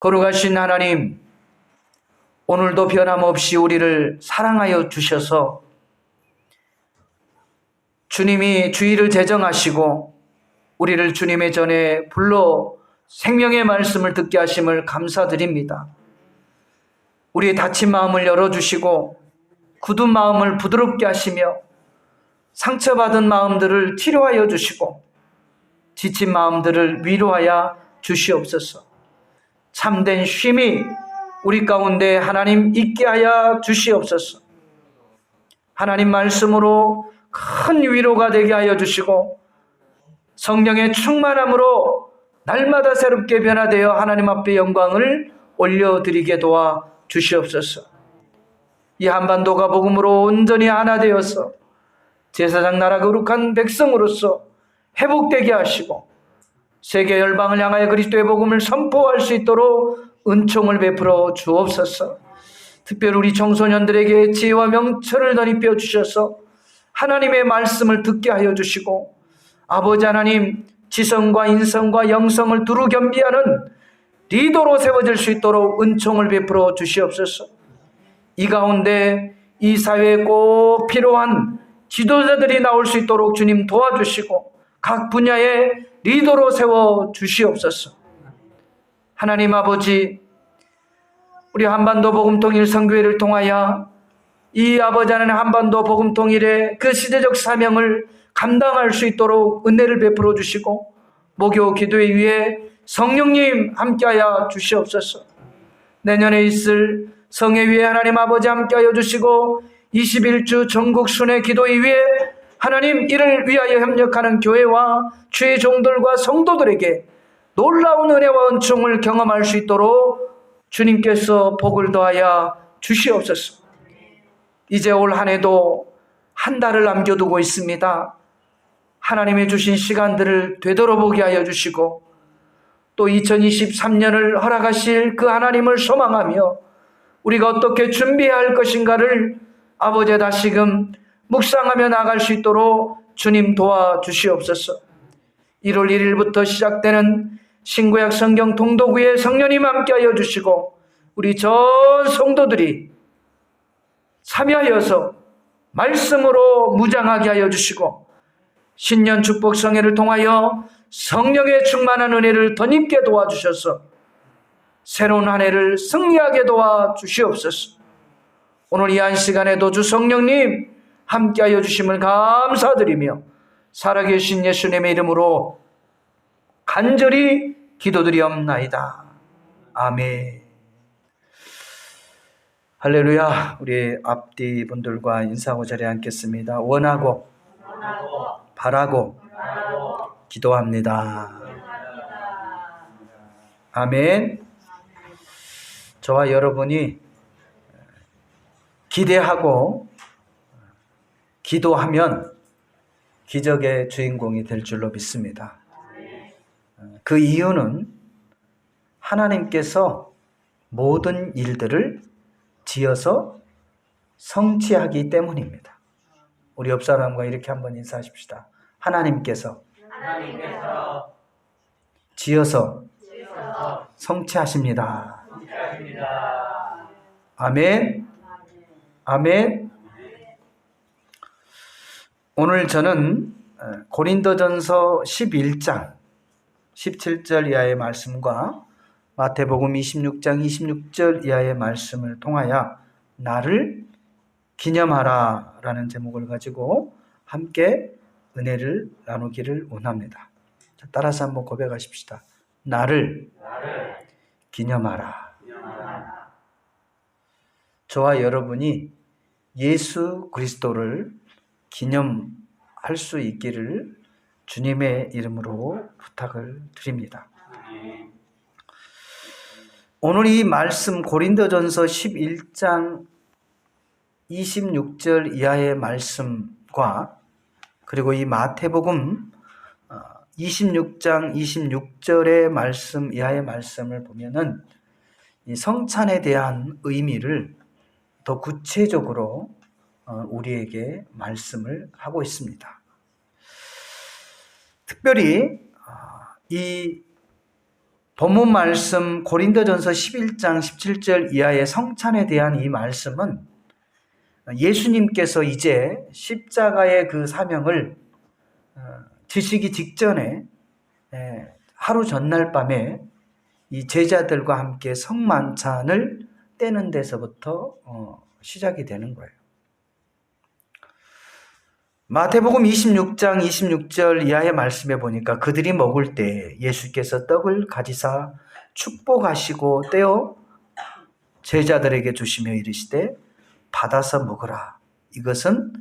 거룩하신 하나님, 오늘도 변함없이 우리를 사랑하여 주셔서 주님이 주의를 제정하시고 우리를 주님의 전에 불러 생명의 말씀을 듣게 하심을 감사드립니다. 우리의 다친 마음을 열어주시고 굳은 마음을 부드럽게 하시며 상처받은 마음들을 치료하여 주시고 지친 마음들을 위로하여 주시옵소서. 참된 쉼이 우리 가운데 하나님 있게 하여 주시옵소서. 하나님 말씀으로 큰 위로가 되게 하여 주시고 성령의 충만함으로 날마다 새롭게 변화되어 하나님 앞에 영광을 올려드리게 도와 주시옵소서. 이 한반도가 복음으로 온전히 하나 되어서 제사장 나라 거룩한 백성으로서 회복되게 하시고 세계 열방을 향하여 그리스도의 복음을 선포할 수 있도록 은총을 베풀어 주옵소서. 특별히 우리 청소년들에게 지혜와 명철을 덧입혀 주셔서 하나님의 말씀을 듣게 하여 주시고 아버지 하나님, 지성과 인성과 영성을 두루 겸비하는 리더로 세워질 수 있도록 은총을 베풀어 주시옵소서. 이 가운데 이 사회에 꼭 필요한 지도자들이 나올 수 있도록 주님 도와주시고 각 분야의 리더로 세워 주시옵소서. 하나님 아버지, 우리 한반도 복음통일 선교회를 통하여 이 아버지 하나님 한반도 복음통일의 그 시대적 사명을 감당할 수 있도록 은혜를 베풀어 주시고 목요 기도회 위에 성령님 함께하여 주시옵소서. 내년에 있을 성회위에 하나님 아버지 함께하여 주시고 21주 전국 순회 기도회 위에 하나님 이를 위하여 협력하는 교회와 주의 종들과 성도들에게 놀라운 은혜와 은총을 경험할 수 있도록 주님께서 복을 더하여 주시옵소서. 이제 올 한 해도 한 달을 남겨두고 있습니다. 하나님의 주신 시간들을 되돌아보게 하여 주시고 또 2023년을 허락하실 그 하나님을 소망하며 우리가 어떻게 준비해야 할 것인가를 아버지 다시금 묵상하며 나갈 수 있도록 주님 도와주시옵소서. 1월 1일부터 시작되는 신구약 성경 통독회에 성령님 함께하여 주시고 우리 전 성도들이 참여하여서 말씀으로 무장하게 하여 주시고 신년 축복 성회를 통하여 성령의 충만한 은혜를 덧입게 도와주셔서 새로운 한 해를 승리하게 도와주시옵소서. 오늘 이 한 시간에도 주 성령님 함께하여 주심을 감사드리며 살아계신 예수님의 이름으로 간절히 기도드리옵나이다. 아멘. 할렐루야. 우리 앞뒤 분들과 인사하고 자리에 앉겠습니다. 원하고 바라고 기도합니다. 아멘. 저와 여러분이 기대하고 기도하면 기적의 주인공이 될 줄로 믿습니다. 그 이유는 하나님께서 모든 일들을 지어서 성취하기 때문입니다. 우리 옆 사람과 이렇게 한번 인사하십시다. 하나님께서 지어서 성취하십니다. 아멘. 아멘. 오늘 저는 고린도전서 11장 17절 이하의 말씀과 마태복음 26장 26절 이하의 말씀을 통하여 나를 기념하라 라는 제목을 가지고 함께 은혜를 나누기를 원합니다. 따라서 한번 고백하십시다. 나를 기념하라. 저와 여러분이 예수 그리스도를 기념할 수 있기를 주님의 이름으로 부탁을 드립니다. 오늘 이 말씀 고린도전서 11장 26절 이하의 말씀과 그리고 이 마태복음 26장 26절의 말씀 이하의 말씀을 보면은 이 성찬에 대한 의미를 더 구체적으로 우리에게 말씀을 하고 있습니다. 특별히 이 본문 말씀 고린도전서 11장 17절 이하의 성찬에 대한 이 말씀은 예수님께서 이제 십자가의 그 사명을 지시기 직전에 하루 전날 밤에 이 제자들과 함께 성만찬을 떼는 데서부터 시작이 되는 거예요. 마태복음 26장 26절 이하의 말씀에 보니까 그들이 먹을 때 예수께서 떡을 가지사 축복하시고 떼어 제자들에게 주시며 이르시되 받아서 먹으라. 이것은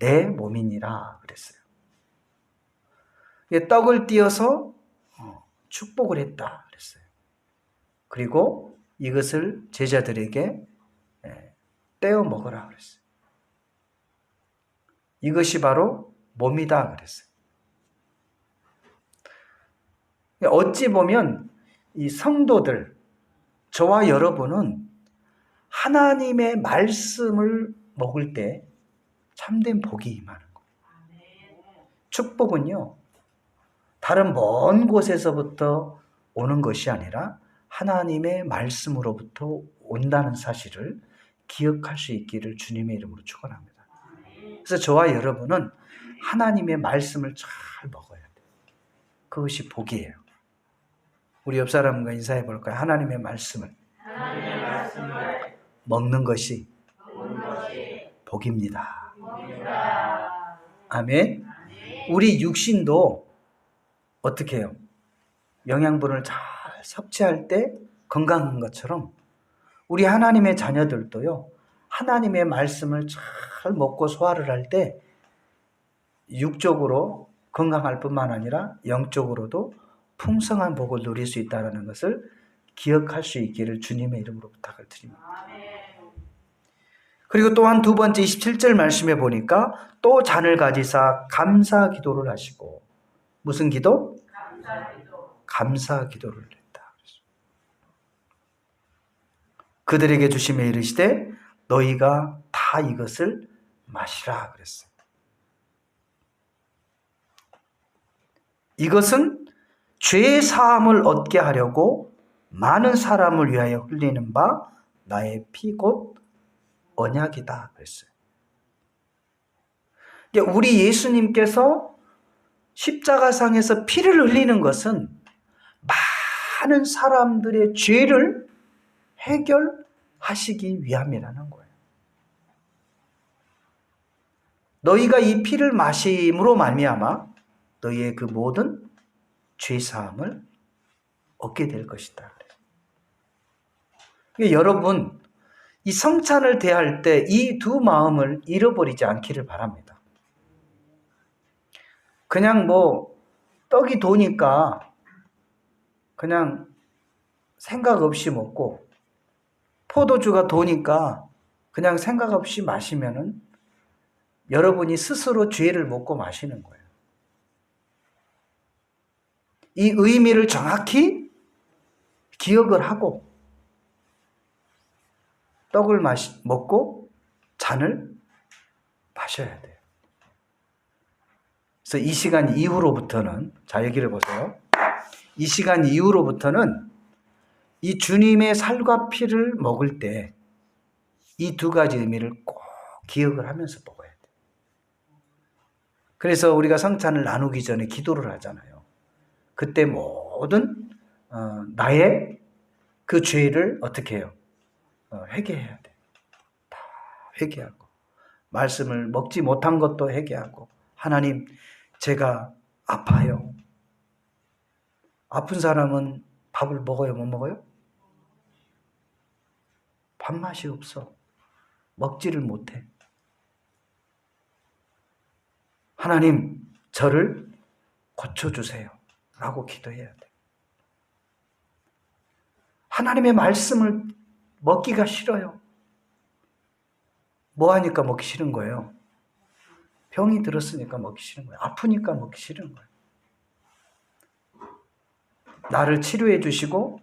내 몸이니라 그랬어요. 떡을 띄어서 축복을 했다 그랬어요. 그리고 이것을 제자들에게 떼어 먹으라 그랬어요. 이것이 바로 몸이다 그랬어요. 어찌 보면 이 성도들, 저와 여러분은 하나님의 말씀을 먹을 때 참된 복이 임하는 거예요. 축복은요, 다른 먼 곳에서부터 오는 것이 아니라 하나님의 말씀으로부터 온다는 사실을 기억할 수 있기를 주님의 이름으로 축원합니다. 그래서 저와 여러분은 하나님의 말씀을 잘 먹어야 돼요. 그것이 복이에요. 우리 옆 사람과 인사해 볼까요? 하나님의 말씀을 먹는 것이 복입니다. 아멘. 우리 육신도 어떻게 해요? 영양분을 잘 섭취할 때 건강한 것처럼 우리 하나님의 자녀들도요, 하나님의 말씀을 잘 먹고 소화를 할 때 육적으로 건강할 뿐만 아니라 영적으로도 풍성한 복을 누릴 수 있다는 것을 기억할 수 있기를 주님의 이름으로 부탁을 드립니다. 그리고 또한 두 번째 27절 말씀에 보니까 또 잔을 가지사 감사 기도를 하시고, 무슨 기도? 감사 기도를 했다. 그들에게 주시며 이르시되 너희가 다 이것을 마시라 그랬어요. 이것은 죄 사함을 얻게 하려고 많은 사람을 위하여 흘리는 바 나의 피 곧 언약이다 그랬어요. 우리 예수님께서 십자가상에서 피를 흘리는 것은 많은 사람들의 죄를 해결하시기 위함이라는 거예요. 너희가 이 피를 마심으로 말미암아 너희의 그 모든 죄 사함을 얻게 될 것이다. 여러분, 이 성찬을 대할 때 이 두 마음을 잃어버리지 않기를 바랍니다. 그냥 떡이 도니까 그냥 생각 없이 먹고, 포도주가 도니까 그냥 생각 없이 마시면은 여러분이 스스로 죄를 먹고 마시는 거예요. 이 의미를 정확히 기억을 하고 떡을 먹고 잔을 마셔야 돼요. 그래서 이 시간 이후로부터는, 자, 여기를 보세요. 이 시간 이후로부터는 이 주님의 살과 피를 먹을 때 이 두 가지 의미를 꼭 기억을 하면서 먹어야 돼요. 그래서 우리가 성찬을 나누기 전에 기도를 하잖아요. 그때 모든 나의 그 죄를 어떻게 해요? 회개해야 돼요. 다 회개하고, 말씀을 먹지 못한 것도 회개하고, 하나님, 제가 아파요. 아픈 사람은 밥을 먹어요, 못 먹어요? 밥맛이 없어. 먹지를 못해. 하나님, 저를 고쳐주세요 라고 기도해야 돼. 하나님의 말씀을 먹기가 싫어요. 뭐 하니까 먹기 싫은 거예요? 병이 들었으니까 먹기 싫은 거예요. 아프니까 먹기 싫은 거예요. 나를 치료해 주시고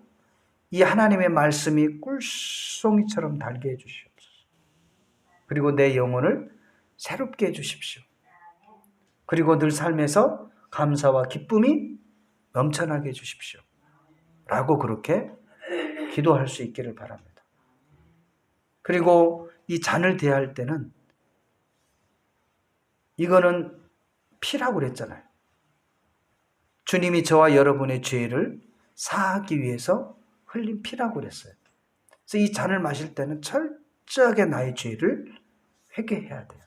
이 하나님의 말씀이 꿀송이처럼 달게 해 주시옵소서. 그리고 내 영혼을 새롭게 해 주십시오. 그리고 늘 삶에서 감사와 기쁨이 넘쳐나게 해 주십시오 라고 그렇게 기도할 수 있기를 바랍니다. 그리고 이 잔을 대할 때는 이거는 피라고 그랬잖아요. 주님이 저와 여러분의 죄를 사하기 위해서 흘린 피라고 그랬어요. 그래서 이 잔을 마실 때는 철저하게 나의 죄를 회개해야 돼요.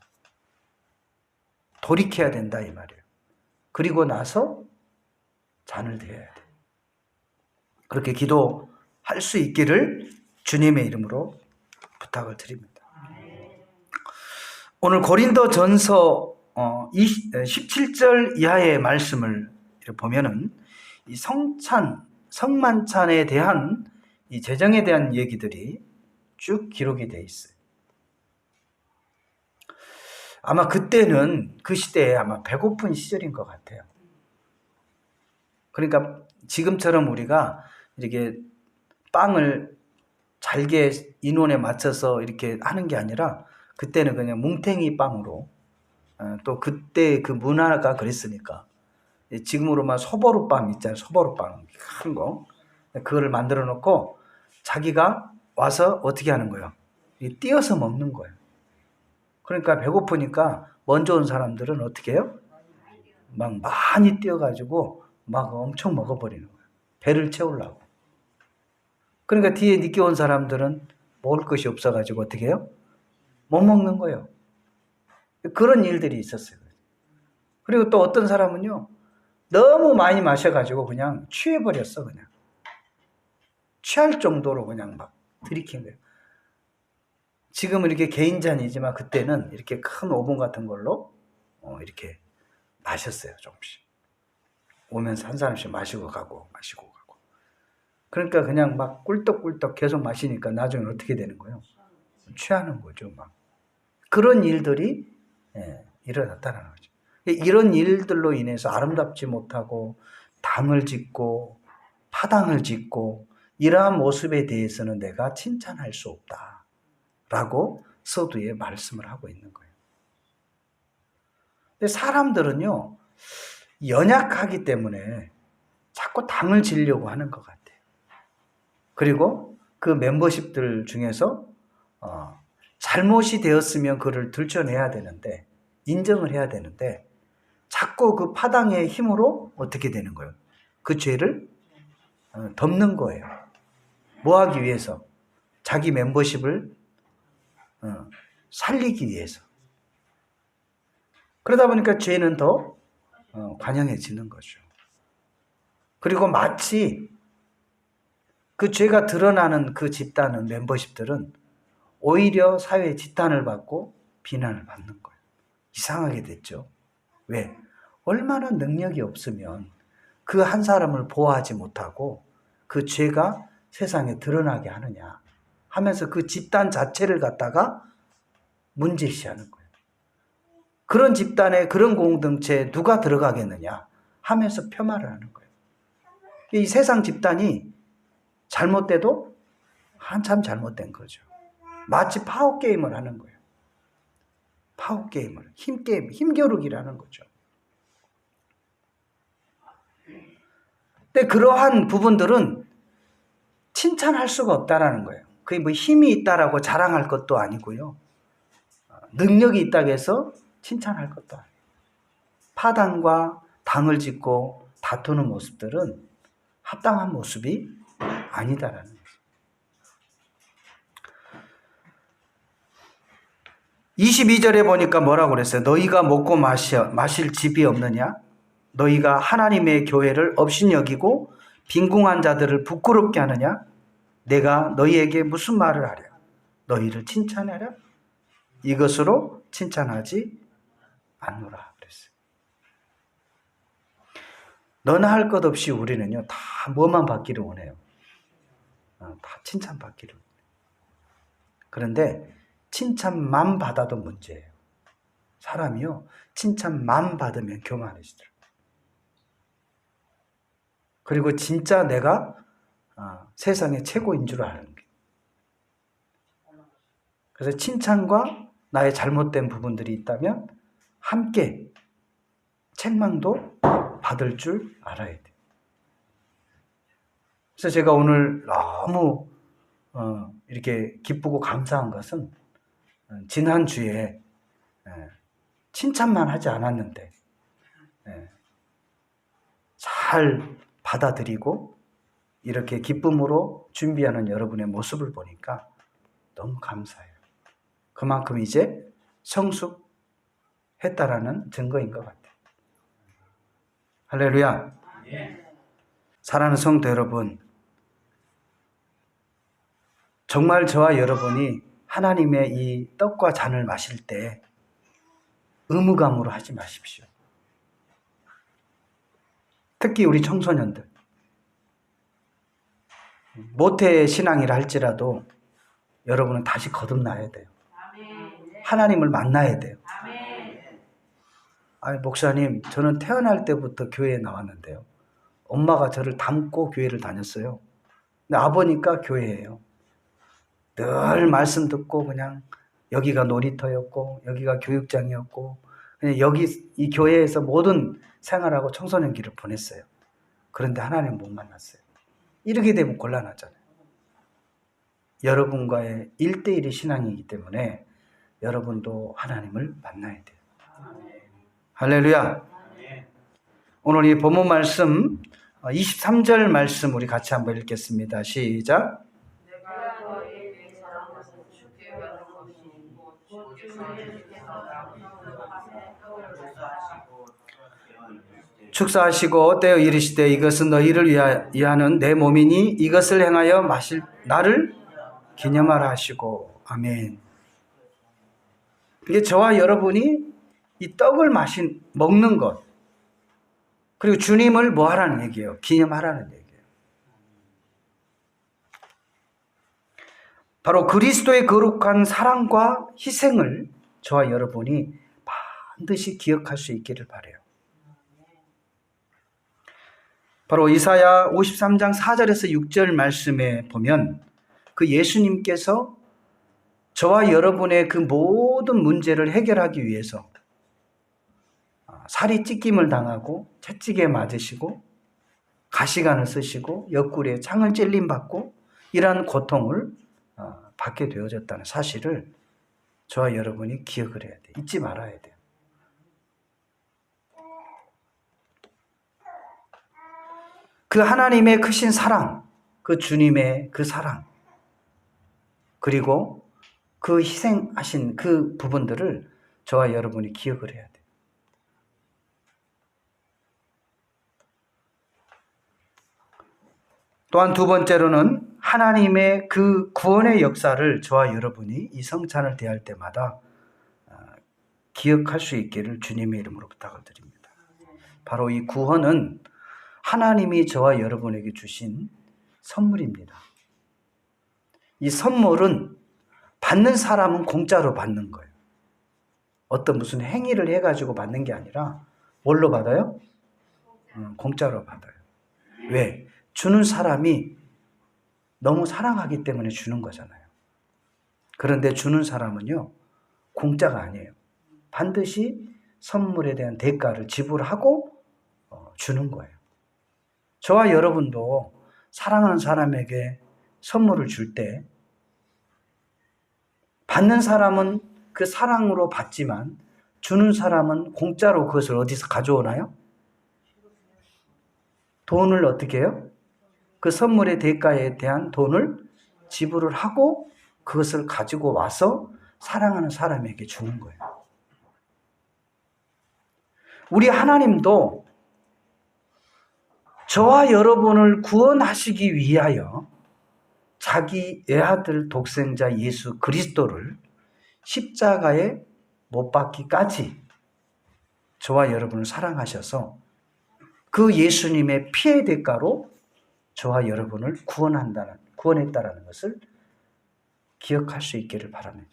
돌이켜야 된다 이 말이에요. 그리고 나서 잔을 대해야 돼요. 그렇게 기도할 수 있기를 주님의 이름으로 부탁을 드립니다. 오늘 고린도전서 17절 이하의 말씀을 보면은 이 성만찬에 대한 이 제정에 대한 얘기들이 쭉 기록이 되어 있어요. 아마 그때는 그 시대에 아마 배고픈 시절인 것 같아요. 그러니까 지금처럼 우리가 이렇게 빵을 잘게 인원에 맞춰서 이렇게 하는 게 아니라 그때는 그냥 뭉탱이 빵으로 또 그때 그 문화가 그랬으니까 지금으로만 소보루빵 있잖아요. 소보루빵 큰 거 그거를 만들어 놓고 자기가 와서 어떻게 하는 거예요? 띄어서 먹는 거예요. 그러니까 배고프니까 먼저 온 사람들은 어떻게 해요? 막 많이 띄어가지고 막 엄청 먹어버리는 거예요. 배를 채우려고. 그러니까 뒤에 늦게 온 사람들은 먹을 것이 없어가지고 어떻게 해요? 못 먹는 거예요. 그런 일들이 있었어요. 그리고 또 어떤 사람은요, 너무 많이 마셔가지고 그냥 취해버렸어, 그냥. 취할 정도로 그냥 막 들이킨 거예요. 지금은 이렇게 개인잔이지만 그때는 이렇게 큰 오븐 같은 걸로 이렇게 마셨어요, 조금씩. 오면서 한 사람씩 마시고 가고. 그러니까 그냥 막 꿀떡꿀떡 계속 마시니까 나중에 어떻게 되는 거예요? 취하는 거죠, 막. 그런 일들이 일어났다는 거죠. 이런 일들로 인해서 아름답지 못하고 당을 짓고 파당을 짓고 이러한 모습에 대해서는 내가 칭찬할 수 없다라고 서두에 말씀을 하고 있는 거예요. 근데 사람들은요, 연약하기 때문에 자꾸 당을 지려고 하는 것 같아요. 그리고 그 멤버십들 중에서 잘못이 되었으면 그를 들춰내야 되는데, 인정을 해야 되는데 자꾸 그 파당의 힘으로 어떻게 되는 거예요? 그 죄를 덮는 거예요. 뭐 하기 위해서? 자기 멤버십을 살리기 위해서. 그러다 보니까 죄는 더 관영해지는 거죠. 그리고 마치 그 죄가 드러나는 그 집단은, 멤버십들은 오히려 사회의 지탄을 받고 비난을 받는 거예요. 이상하게 됐죠. 왜? 얼마나 능력이 없으면 그 한 사람을 보호하지 못하고 그 죄가 세상에 드러나게 하느냐 하면서 그 집단 자체를 갖다가 문제시하는 거예요. 그런 집단에, 그런 공동체에 누가 들어가겠느냐 하면서 폄하를 하는 거예요. 이 세상 집단이 잘못돼도 한참 잘못된 거죠. 마치 파워게임을 하는 거예요. 파워게임을, 힘게임, 힘겨루기라는 거죠. 근데 그러한 부분들은 칭찬할 수가 없다라는 거예요. 그게 뭐 힘이 있다라고 자랑할 것도 아니고요. 능력이 있다고 해서 칭찬할 것도 아니에요. 파당과 당을 짓고 다투는 모습들은 합당한 모습이 아니다라는 거예요. 22절에 보니까 뭐라고 그랬어요? 너희가 먹고 마실 집이 없느냐? 너희가 하나님의 교회를 업신여기고 빈궁한 자들을 부끄럽게 하느냐? 내가 너희에게 무슨 말을 하랴? 너희를 칭찬하랴? 이것으로 칭찬하지 않노라 그랬어요. 너나 할 것 없이 우리는요, 다 뭐만 받기를 원해요. 다 칭찬받기를 원해요. 그런데 칭찬만 받아도 문제예요. 사람이요, 칭찬만 받으면 교만해지더라고요. 그리고 진짜 내가 세상의 최고인 줄 아는 게. 그래서 칭찬과 나의 잘못된 부분들이 있다면 함께 책망도 받을 줄 알아야 돼요. 그래서 제가 오늘 너무 이렇게 기쁘고 감사한 것은 지난주에 칭찬만 하지 않았는데 잘 받아들이고 이렇게 기쁨으로 준비하는 여러분의 모습을 보니까 너무 감사해요. 그만큼 이제 성숙했다라는 증거인 것 같아요. 할렐루야. 사랑하는 성도 여러분, 정말 저와 여러분이 하나님의 이 떡과 잔을 마실 때 의무감으로 하지 마십시오. 특히 우리 청소년들, 모태 신앙이라 할지라도 여러분은 다시 거듭나야 돼요. 하나님을 만나야 돼요. 아니, 목사님, 저는 태어날 때부터 교회에 나왔는데요. 엄마가 저를 담고 교회를 다녔어요. 근데 아버니까 교회예요. 늘 말씀 듣고 그냥 여기가 놀이터였고 여기가 교육장이었고 그냥 여기 이 교회에서 모든 생활하고 청소년기를 보냈어요. 그런데 하나님 못 만났어요. 이렇게 되면 곤란하잖아요. 여러분과의 1대1의 신앙이기 때문에 여러분도 하나님을 만나야 돼요. 할렐루야. 오늘 이 본문 말씀 23절 말씀 우리 같이 한번 읽겠습니다. 시작. 축사하시고 떼어 이르시되 이것은 너희를 위하는 내 몸이니 이것을 행하여 마실 나를 기념하라 하시고. 아멘. 이게 저와 여러분이 이 떡을 먹는 것, 그리고 주님을 뭐 하라는 얘기예요? 기념하라는 얘기예요. 바로 그리스도의 거룩한 사랑과 희생을 저와 여러분이 반드시 기억할 수 있기를 바라요. 바로 이사야 53장 4절에서 6절 말씀에 보면 그 예수님께서 저와 여러분의 그 모든 문제를 해결하기 위해서 살이 찢김을 당하고 채찍에 맞으시고 가시관을 쓰시고 옆구리에 창을 찔림받고 이러한 고통을 받게 되어졌다는 사실을 저와 여러분이 기억을 해야 돼요. 잊지 말아야 돼요. 그 하나님의 크신 사랑, 그 주님의 그 사랑, 그리고 그 희생하신 그 부분들을 저와 여러분이 기억을 해야 돼요. 또한 두 번째로는 하나님의 그 구원의 역사를 저와 여러분이 이 성찬을 대할 때마다 기억할 수 있기를 주님의 이름으로 부탁을 드립니다. 바로 이 구원은 하나님이 저와 여러분에게 주신 선물입니다. 이 선물은 받는 사람은 공짜로 받는 거예요. 어떤 무슨 행위를 해가지고 받는 게 아니라 뭘로 받아요? 공짜로 받아요. 왜? 주는 사람이 너무 사랑하기 때문에 주는 거잖아요. 그런데 주는 사람은요, 공짜가 아니에요. 반드시 선물에 대한 대가를 지불하고 주는 거예요. 저와 여러분도 사랑하는 사람에게 선물을 줄 때 받는 사람은 그 사랑으로 받지만 주는 사람은 공짜로 그것을 어디서 가져오나요? 돈을 어떻게 해요? 그 선물의 대가에 대한 돈을 지불을 하고 그것을 가지고 와서 사랑하는 사람에게 주는 거예요. 우리 하나님도 저와 여러분을 구원하시기 위하여 자기 외아들 독생자 예수 그리스도를 십자가에 못 박기까지 저와 여러분을 사랑하셔서 그 예수님의 피의 대가로 저와 여러분을 구원했다라는 것을 기억할 수 있기를 바랍니다.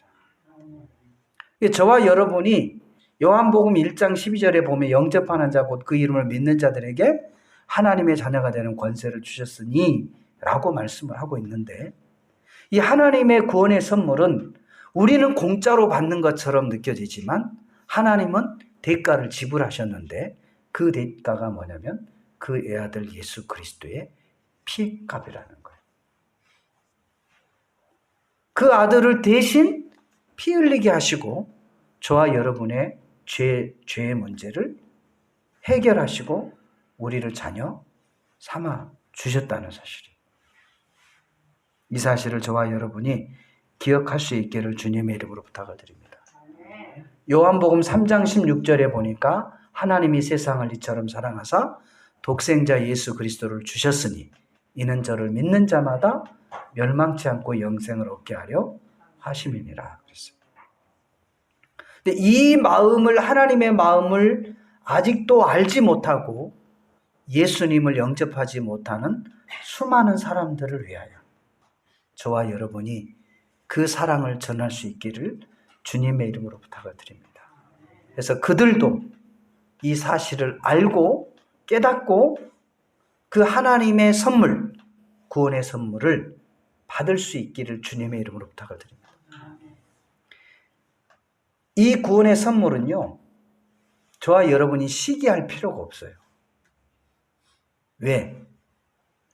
저와 여러분이 요한복음 1장 12절에 보면 영접하는 자 곧 그 이름을 믿는 자들에게 하나님의 자녀가 되는 권세를 주셨으니 라고 말씀을 하고 있는데, 이 하나님의 구원의 선물은 우리는 공짜로 받는 것처럼 느껴지지만 하나님은 대가를 지불하셨는데 그 대가가 뭐냐면 그 애아들 예수 그리스도의 피값이라는 거예요. 그 아들을 대신 피 흘리게 하시고 저와 여러분의 죄의 문제를 해결하시고 우리를 자녀 삼아 주셨다는 사실이에요. 이 사실을 저와 여러분이 기억할 수 있기를 주님의 이름으로 부탁을 드립니다. 요한복음 3장 16절에 보니까 하나님이 세상을 이처럼 사랑하사 독생자 예수 그리스도를 주셨으니 이는 저를 믿는 자마다 멸망치 않고 영생을 얻게 하려 하심이니라 그랬습니다. 근데 이 마음을, 하나님의 마음을 아직도 알지 못하고 예수님을 영접하지 못하는 수많은 사람들을 위하여 저와 여러분이 그 사랑을 전할 수 있기를 주님의 이름으로 부탁을 드립니다. 그래서 그들도 이 사실을 알고 깨닫고 그 하나님의 선물, 구원의 선물을 받을 수 있기를 주님의 이름으로 부탁을 드립니다. 이 구원의 선물은요, 저와 여러분이 시기할 필요가 없어요. 왜?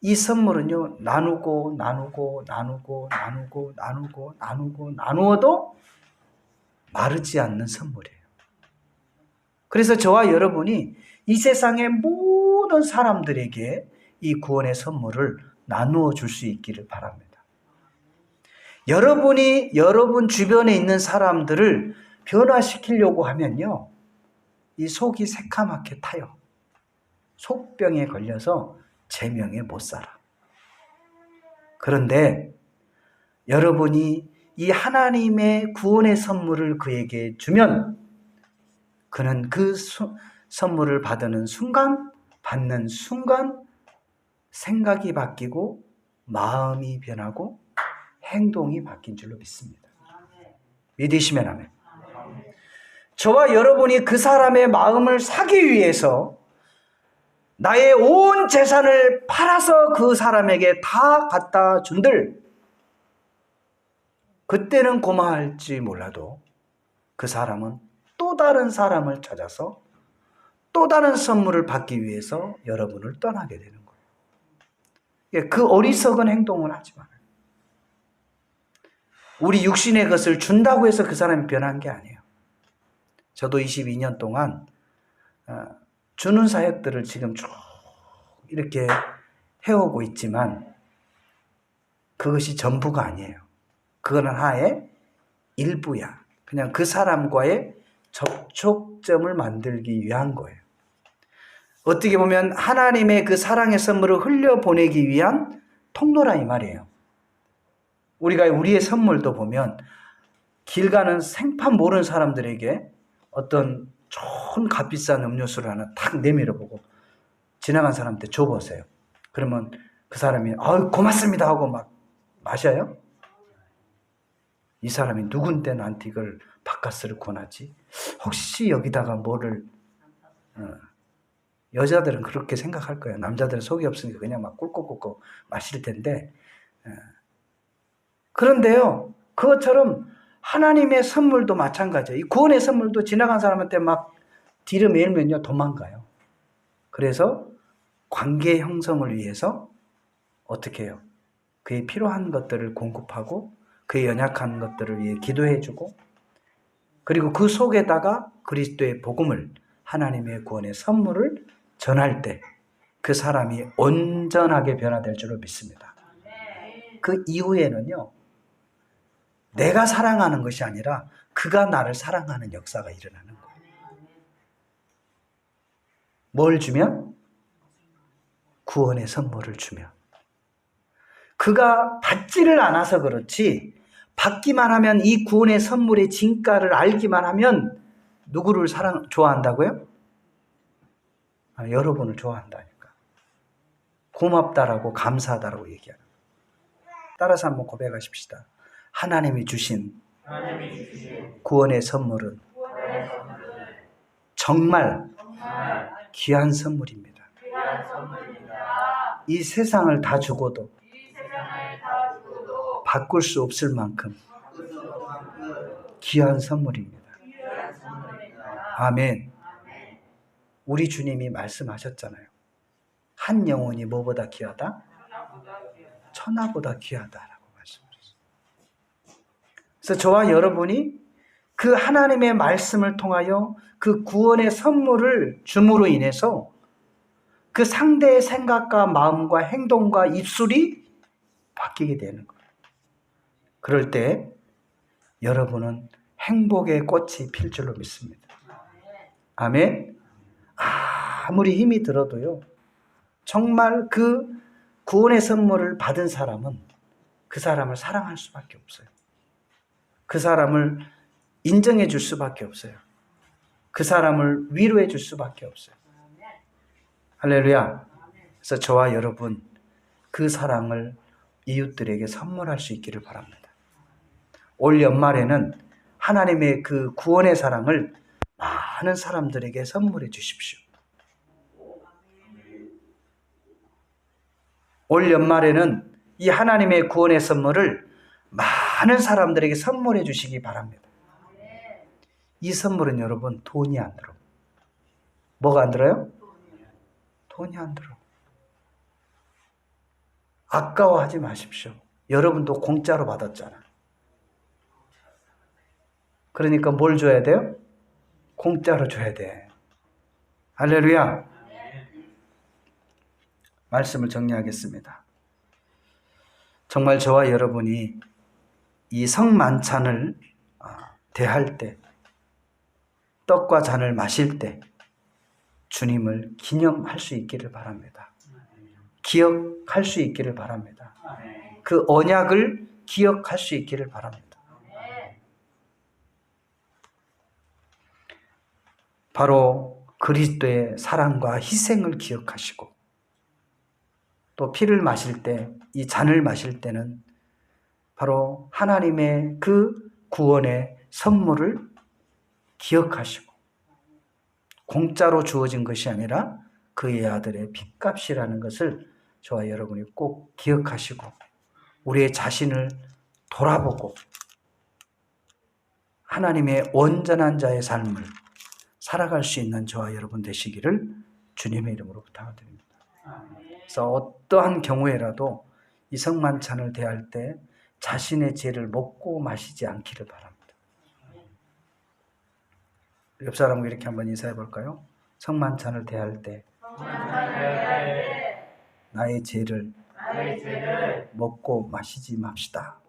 이 선물은요, 나누어도 마르지 않는 선물이에요. 그래서 저와 여러분이 이 세상의 모든 사람들에게 이 구원의 선물을 나누어 줄 수 있기를 바랍니다. 여러분이 여러분 주변에 있는 사람들을 변화시키려고 하면요, 이 속이 새카맣게 타요. 속병에 걸려서 제명에 못 살아. 그런데 여러분이 이 하나님의 구원의 선물을 그에게 주면 그는 그 선물을 받는 순간 생각이 바뀌고 마음이 변하고 행동이 바뀐 줄로 믿습니다. 믿으시면 아멘. 저와 여러분이 그 사람의 마음을 사기 위해서 나의 온 재산을 팔아서 그 사람에게 다 갖다 준들, 그때는 고마할지 몰라도 그 사람은 또 다른 사람을 찾아서 또 다른 선물을 받기 위해서 여러분을 떠나게 되는 거예요. 그 어리석은 행동을 하지 말아요. 우리 육신의 것을 준다고 해서 그 사람이 변한 게 아니에요. 저도 22년 동안 주는 사역들을 지금 쭉 이렇게 해오고 있지만 그것이 전부가 아니에요. 그거는 하나의 일부야. 그냥 그 사람과의 접촉점을 만들기 위한 거예요. 어떻게 보면 하나님의 그 사랑의 선물을 흘려보내기 위한 통로라 이 말이에요. 우리가 우리의 선물도 보면 길 가는 생판 모르는 사람들에게 어떤 좋은 값비싼 음료수를 하나 탁 내밀어 보고 지나간 사람한테 줘보세요. 그러면 그 사람이 아유 고맙습니다 하고 막 마셔요? 이 사람이 누군데 나한테 이걸 바카스를 권하지? 혹시 여기다가 뭐를 여자들은 그렇게 생각할 거예요. 남자들은 속이 없으니까 그냥 막 꿀꺽꿀꺽 마실 텐데 그런데요, 그것처럼 하나님의 선물도 마찬가지예요. 이 구원의 선물도 지나간 사람한테 막 뒤를 밀면요 도망가요. 그래서 관계 형성을 위해서 어떻게 해요? 그의 필요한 것들을 공급하고 그의 연약한 것들을 위해 기도해주고 그리고 그 속에다가 그리스도의 복음을 하나님의 구원의 선물을 전할 때 그 사람이 온전하게 변화될 줄로 믿습니다. 그 이후에는요, 내가 사랑하는 것이 아니라 그가 나를 사랑하는 역사가 일어나는 거예요. 뭘 주면? 구원의 선물을 주면. 그가 받지를 않아서 그렇지 받기만 하면 이 구원의 선물의 진가를 알기만 하면 누구를 좋아한다고요? 여러분을 좋아한다니까. 고맙다라고 감사하다라고 얘기하는 거예요. 따라서 한번 고백하십시다. 하나님이 주신 구원의 선물은 정말 귀한 선물입니다. 이 세상을 다 주고도 바꿀 수 없을 만큼 귀한 선물입니다. 아멘. 우리 주님이 말씀하셨잖아요. 한 영혼이 뭐보다 귀하다? 천하보다 귀하다라고 말씀하셨어요. 그래서 저와 여러분이 그 하나님의 말씀을 통하여 그 구원의 선물을 줌으로 인해서 그 상대의 생각과 마음과 행동과 입술이 바뀌게 되는 거예요. 그럴 때 여러분은 행복의 꽃이 필 줄로 믿습니다. 아멘. 아무리 힘이 들어도요, 정말 그 구원의 선물을 받은 사람은 그 사람을 사랑할 수밖에 없어요. 그 사람을 인정해 줄 수밖에 없어요. 그 사람을 위로해 줄 수밖에 없어요. 할렐루야. 그래서 저와 여러분 그 사랑을 이웃들에게 선물할 수 있기를 바랍니다. 올 연말에는 하나님의 그 구원의 사랑을 많은 사람들에게 선물해 주십시오. 올 연말에는 이 하나님의 구원의 선물을 많은 사람들에게 선물해 주시기 바랍니다. 이 선물은 여러분 돈이 안 들어. 뭐가 안 들어요? 돈이 안 들어. 아까워하지 마십시오. 여러분도 공짜로 받았잖아. 그러니까 뭘 줘야 돼요? 공짜로 줘야 돼. 할렐루야. 말씀을 정리하겠습니다. 정말 저와 여러분이 이 성만찬을 대할 때, 떡과 잔을 마실 때 주님을 기념할 수 있기를 바랍니다. 기억할 수 있기를 바랍니다. 그 언약을 기억할 수 있기를 바랍니다. 바로 그리스도의 사랑과 희생을 기억하시고, 또 피를 마실 때, 이 잔을 마실 때는 바로 하나님의 그 구원의 선물을 기억하시고, 공짜로 주어진 것이 아니라 그의 아들의 핏값이라는 것을 저와 여러분이 꼭 기억하시고, 우리의 자신을 돌아보고 하나님의 온전한 자의 삶을 살아갈 수 있는 저와 여러분 되시기를 주님의 이름으로 부탁드립니다. 그래서 어떠한 경우에라도 이 성만찬을 대할 때 자신의 죄를 먹고 마시지 않기를 바랍니다. 옆 사람과 이렇게 한번 인사해 볼까요? 성만찬을 대할 때 나의 죄를 먹고 마시지 맙시다.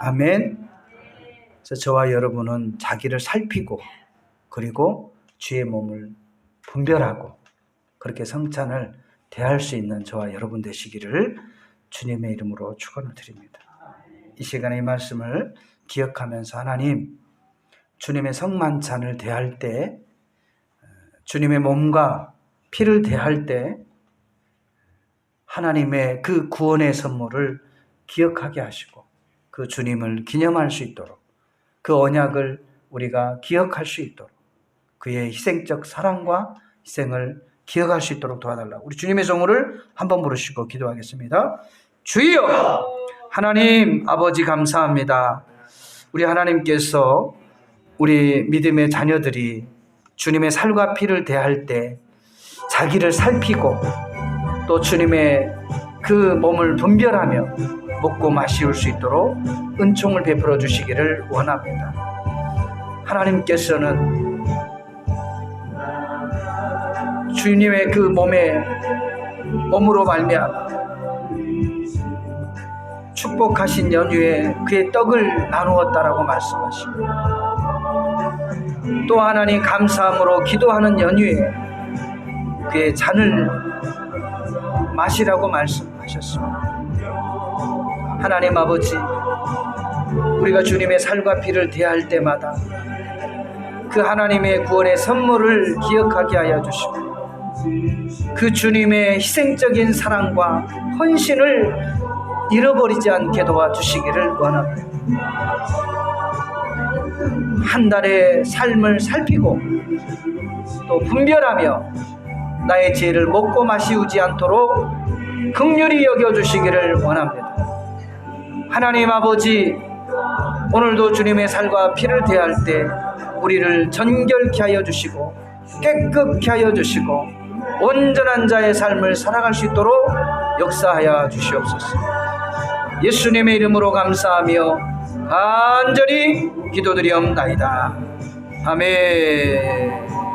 아멘. 그래서 저와 여러분은 자기를 살피고, 그리고 주의 몸을 분별하고 그렇게 성찬을 대할 수 있는 저와 여러분 되시기를 주님의 이름으로 축원을 드립니다. 이 시간에 이 말씀을 기억하면서 하나님, 주님의 성만찬을 대할 때, 주님의 몸과 피를 대할 때 하나님의 그 구원의 선물을 기억하게 하시고 그 주님을 기념할 수 있도록, 그 언약을 우리가 기억할 수 있도록, 그의 희생적 사랑과 희생을 기억할 수 있도록 도와달라고 우리 주님의 성호를 한번 부르시고 기도하겠습니다. 주여! 하나님 아버지 감사합니다. 우리 하나님께서 우리 믿음의 자녀들이 주님의 살과 피를 대할 때 자기를 살피고 또 주님의 그 몸을 분별하며 먹고 마시울 수 있도록 은총을 베풀어 주시기를 원합니다. 하나님께서는 주님의 그 몸으로 말미암아 축복하신 연휴에 그의 떡을 나누었다라고 말씀하시고, 또 하나님 감사함으로 기도하는 연휴에 그의 잔을 마시라고 말씀하셨습니다. 하나님 아버지, 우리가 주님의 살과 피를 대할 때마다 그 하나님의 구원의 선물을 기억하게 하여 주시고, 그 주님의 희생적인 사랑과 헌신을 잃어버리지 않게 도와주시기를 원합니다. 한 달의 삶을 살피고 또 분별하며 나의 죄를 먹고 마시우지 않도록 긍휼히 여겨주시기를 원합니다. 하나님 아버지, 오늘도 주님의 살과 피를 대할 때 우리를 정결케 하여 주시고 깨끗케 하여 주시고 온전한 자의 삶을 살아갈 수 있도록 역사하여 주시옵소서. 예수님의 이름으로 감사하며 간절히 기도드리옵나이다. 아멘.